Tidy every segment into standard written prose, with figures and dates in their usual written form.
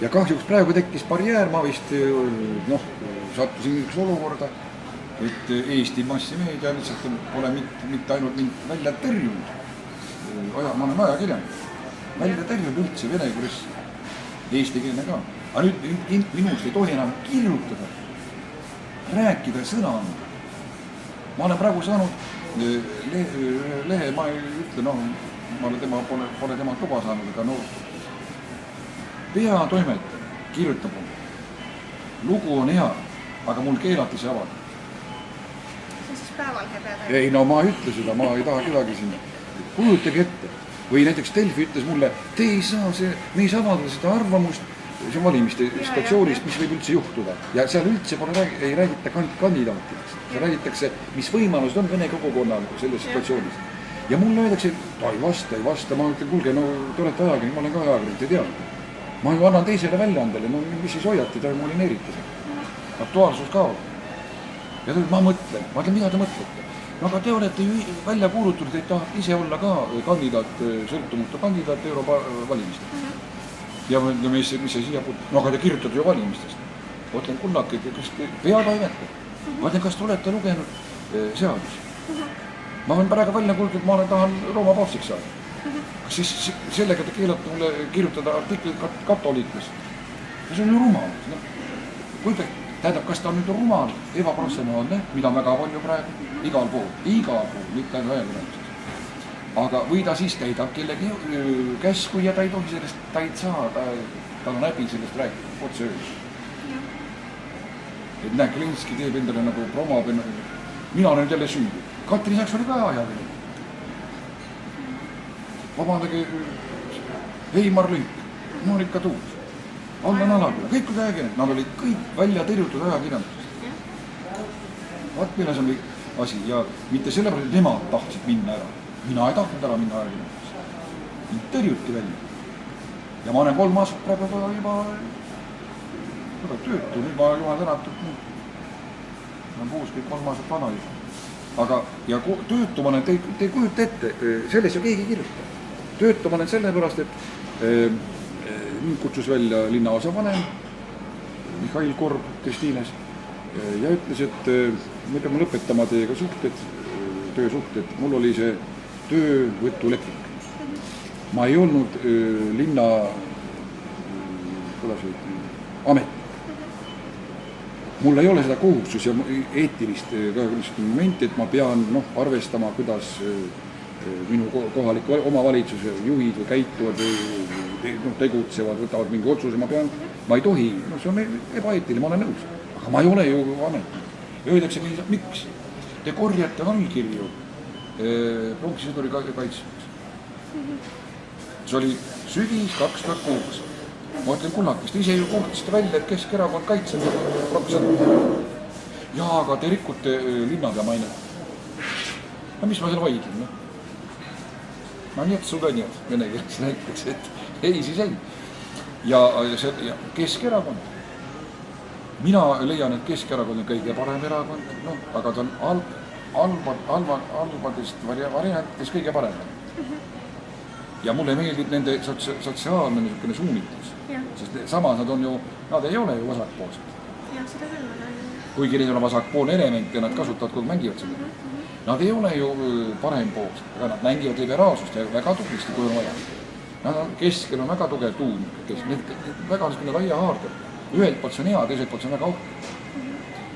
ja kahjuks praegu tekkis barjäär, ma vist sattusin üks olukorda, et Eesti massimeedia lihtsalt pole mitte ainult mind välja tõrjunud, ma olen ajakirjanik, välja tõrjunud üldse vene press, eestikeelne ka. Aga nüüd minust ei tohi enam kirjutada, rääkida sõna. Ma olen praegu saanud lehe, ma ei ütle, ma pole tema tuba saanud, aga peatoimetaja kirjutab mulle. Lugu on hea, aga mul keelati see avada. See on siis Päevalehe peatoimetaja? Ei, ma ei ütle seda, ma ei taha kedagi sinna. Kujutage ette. Või näiteks Delfi ütles mulle, me ei saa avaldada seda arvamust, see on valimiste situatsioonist, mis võib üldse juhtuda. Ja seal üldse ei räägita kandidaatidest. Seal räägitakse, mis võimalused on vene kogukonnal selles situatsioonis. Ja mulle öeldakse, et ei vasta. Ma ütlen, kuulge, te olete ajakirjanik, ma olen ka ajakirjanik, te teate. Ma ju annan teisele väljaandele, mis siis hoiate, te molineerite seda. Aktuaalsus kaob. Ja ma mõtlen, mida te mõtlete? Aga te olete ju välja kuulutud, et tahate ise olla ka kandidaat, sõltumatu kandidaat Euroopa valimistest. Ja mis see siia puudutab? Aga te kirjutate ju valimistest. Mõtlen, kullake, kas peatoimetaja? Mõtlen, kas te olete lugenud seadusi? Ma olen praegu välja kuulutud, ma tahan Rooma paavstiks saada. Kas siis sellega te keelate mulle kirjutada artiklit katoliiklast? See on ju rumalus. Tähendab, kas ta on nüüd rumal, ebaprofessionaalne, mida väga palju praegu, igal pool, mitte ainult ajakirjanduses. Aga või ta siis täidab kellegi käsku ja ta ei tohi sellest, ta ei saa, tal on häbi sellest rääkida, otse öös. Et näe, Klinski teeb endale nagu promab, mina olen jälle süüdi. Katri Saks oli ka ajakirjanik. Vabandage, Heimar Lünk, Monika Tuus. Allan Alaküla, kõik olid ajakirjanikud, nad olid kõik välja tõrjutud ajakirjandusest. Vaat milles on asi ja mitte sellepärast, et nemad tahtsid minna ära. Mina ei tahtnud ära minna ajakirjandusest. Mind tõrjuti välja. Ja ma olen 3 aastat praegu juba töötu, nüüd ma jumal tänatud. Ma olen puus kõik 3 aastat vana juba. Aga ja töötu ma olen, te kujuta ette, selles ju keegi kirjutab. Töötu ma olen sellepärast, et mind kutsus välja linnaosa vanem, Mihhail Korb Kristiines, ja ütles, et me peame lõpetama teiega töösuhted. Mul oli see töövõtuleping. Ma ei olnud linna ametnik. Mul ei ole seda kohustus ja eetilist momenti, et ma pean arvestama, kuidas minu kohaliku omavalitsuse juhid või käituvad või tegutsevad, võtavad mingi otsuse, ma ei tohi, see on ebaeetiline, ma olen nõus. Aga ma ei ole ju ametnik. Öeldakse, miks? Te korjate allkirju pronkssõduri kaitsmiseks. See oli sügis 2006. Ma ütlen kullakest, ise ju kuulutasite välja, et Keskerakond kaitseb pronkssõduri. Jaa, aga te rikute linnade mainet. No mis ma seal vaidlen? No nii, et sulle nii, et vene keeles näiteks, et ei, siis ei. Ja Keskerakond. Mina leian, et Keskerakond on kõige parem erakond, aga ta on halbadest variantidest kõige parem. Ja mulle meeldib nende sotsiaalne suunitlus, sest samas nad ei ole ju vasakpoolsed. Kuigi neil on vasakpoolne element ja nad kasutavad, kui mängivad seda. Nad ei ole ju parempoolsed, aga nad mängivad liberaalsust ja väga tublisti, kui on vaja. Keskel on väga tugev tuum, väga laia haarde. Ühelt poolt see on hea, teiselt poolt see on väga auk.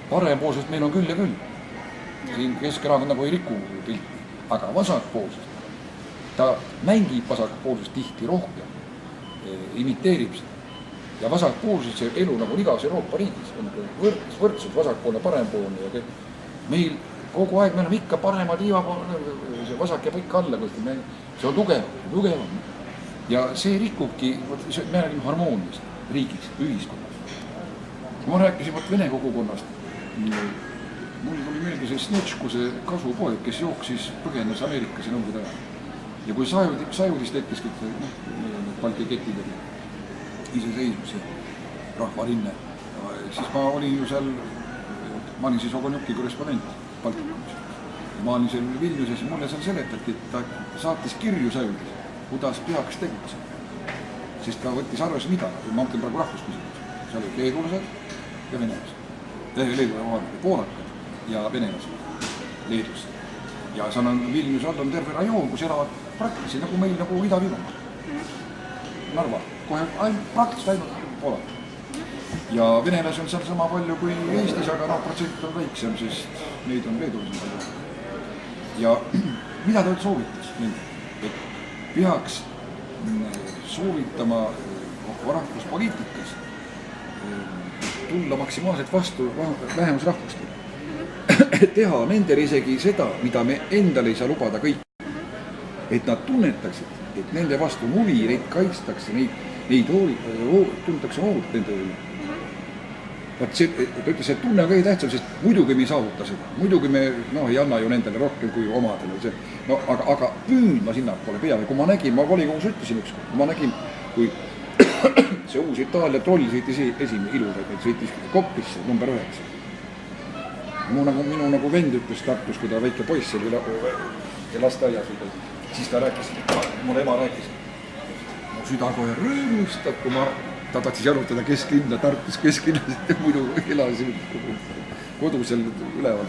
Parempoolsest meil on küll ja küll. Siin Keskerakond nagu ei riku pilti, aga vasakpoolsest. Ta mängib vasakpoolsest tihti rohkem, imiteerib seda. Ja vasakpoolsest see elu nagu igas Euroopa riigis on võrdsus, vasakpoolne, parempoolne ja meil kogu aeg me oleme ikka parema tiiva, see vasak jääb ikka alla, see on tugevam. Ja see rikubki, me räägime harmooniast riigis, ühiskonnas. Ma rääkisin vene kogukonnast. Mul tuli meelde see Snetšku, see kasupoeg, kes jooksis põgenes Ameerikas ja nõukogude ajal. Ja kui sajudis tekkis kõik Balti ketid ja iseseisvus ja rahvalinne, siis ma olin ju seal, ma olin siis Ogonjuki korrespondent Baltikumis. Ma olin seal Vilniuses ja mulle seal seletati, et ta saatis kirju sajudis, kuidas peaks tegutsema. sest ta võttis arvesse mida, ma mõtlen praegu rahvusküsimus, seal olid leedulased ja venelased, poolakad ja venelased Leedus. Ja seal on Vilnius all on terve rajoon, kus elavad praktiliselt nagu meil nagu Ida-Virumaa. Narva, kohe praktiliselt ainult poolakad. Ja venelasi on seal sama palju kui Eestis, aga protsent on väiksem, sest neid on leedulasi palju. Ja mida ta soovitas nende? Et peaks soovitama rahvuspoliitikas tulla maksimaalselt vastu vähemusrahvustele. Teha nendele isegi seda, mida me endale ei saa lubada kõik. Et nad tunnetaksid, et nende vastu on huvi, neid kaitstakse, neid tuntakse hoolt nende üle. Ta ütles, et tunne on kõige tähtsam, sest muidugi me ei saavuta seda. Muidugi me ei anna ju nendele rohkem kui omadele. No, aga püüdma sinna pole peale. Kui ma nägin, ma volikogus ütlesin ükskord, ma nägin, kui see uus Itaalia troll sõitis esimene ilusaid, et sõitis Koppisse, number 9. Minu nagu vend ütles Tartus, kui ta väike poiss oli lasteaias, siis ta rääkis, mulle ema rääkis, mu süda kohe rõõmustab, kui ta tahtsis jalutada kesklinna, Tartus kesklinnas, ja muidu elasin kodu seal üleval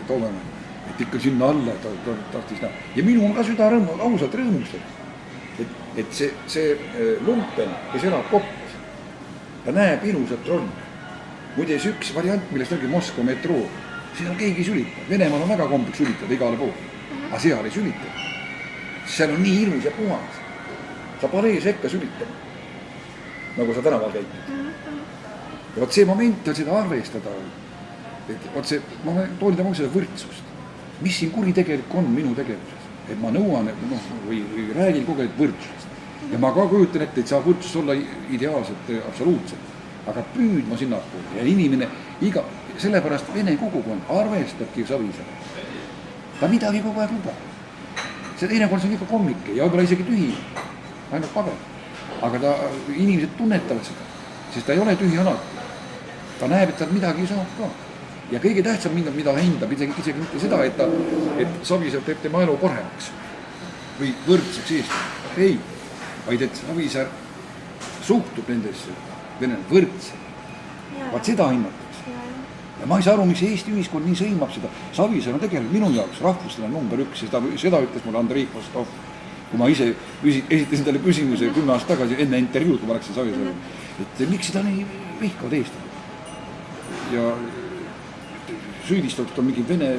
Toomemäe, et ikka sinna alla ta tahtis näha. Ja minu on ka süda ausalt rõõmustab, et see lumpen, kes elab Koppis, ta näeb ilusat rolli. Muide, see üks variant, millest ongi Moskva metroo, siin on keegi sülitab. Venemaal on väga kombeks sülitada igale pool, aga seal ei sülita. Seal on nii ilus ja puhas. Sa palee sekka sülitama, nagu sa tänaval käid. Ja võt see moment on seda arvestada. Võt see, ma toon tema seda võrdsust. Mis siin kuritegelik on minu tegevuses? Et ma nõuan või räägin kogu aeg võrdsusest. Ja ma ka kujutan ette, et saa võrdsus olla ideaalselt, absoluutselt. Aga püüdma sinnapoole ja inimene sellepärast vene kogukond arvestabki Savisaare. Ta midagi kogu aeg lubab. See teinekord on ikka kommike ja võib-olla isegi tühi, ainult paber. Aga inimesed tunnetavad seda, sest ta ei ole tühi alati. Ta näeb, et ta midagi saab ka. Ja kõige tähtsam mida hindab, isegi mitte seda, et Savisaar teeb tema elu paremaks või võrdseks Eestis. Ei, vaid et Savisaar suhtub nendesse venelane võrdse. Vaat seda hinnatakse. Ja ma ei saa aru, miks Eesti ühiskond nii sõimab seda. Savisaar on tegelikult minu jaoks rahvustlane number 1. Seda ütles mulle Andrei Kostov, kui ma ise esitasin talle küsimuse 10 aastat tagasi enne intervjuud, kui ma läksin Savisaare. Et miks seda nii vihkavad Eesti? Ja süüdistatud on mingi vene,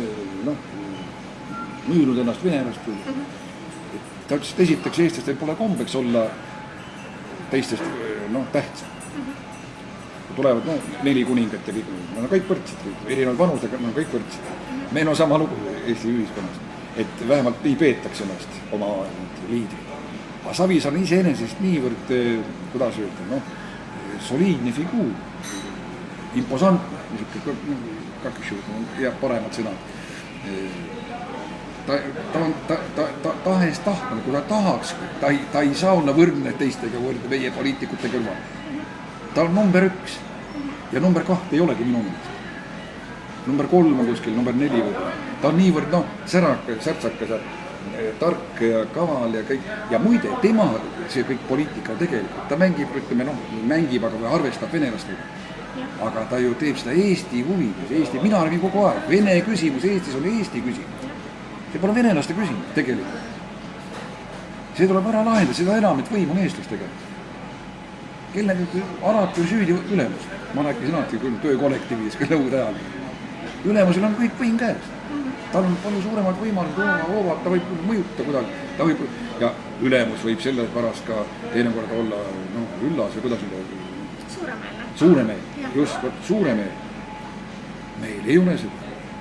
müünud ennast venelast. Ta ütles, et esiteks eestlastel pole kombeks olla teistest tähtsam. Tulevad 4 kuningat ja kõik võrdsid, erinevad vanusega, kõik võrdsid. Meil on sama lugu Eesti ühiskonnas, et vähemalt nii peetakse ennast oma liidrid. Aga Savisaar on iseenesest niivõrd, kuidas öelda, soliidne figuur, imposantne, jääb paremad sõnad. Ta tahes tahtmine, kui ta tahaks, ta ei saa olla võrdne teistega võrdne meie poliitikute kõrval. Ta on number 1 ja number 2 ei olegi minu nimest. Number 3 on kuskil, number 4 võib-olla. Ta on niivõrd särtsakas, tark ja kaval ja kõik. Ja muide, tema see kõik poliitika tegelikult, ta mängib, aga arvestab venelastega. Aga ta ju teeb seda Eesti huvides. Mina räägin kogu aeg. Vene küsimus Eestis on Eesti küsimus. See pole venelaste küsimus tegelikult. See tuleb ära lahendada, seda enam, et võim on eestlastega. Kellega alati on süüdi ülemus. Ma rääkisin alati küll töökollektiivis, küll nõude ajal. Ülemusel on kõik võim käes. Tal on palju suuremad võimalused, ta võib mõjuta kuidagi. Ja ülemus võib selle pärast ka teinekord olla üllas või kuidas Suuremeel. Suuremeel, just, suuremeel. Meil ei ole seda.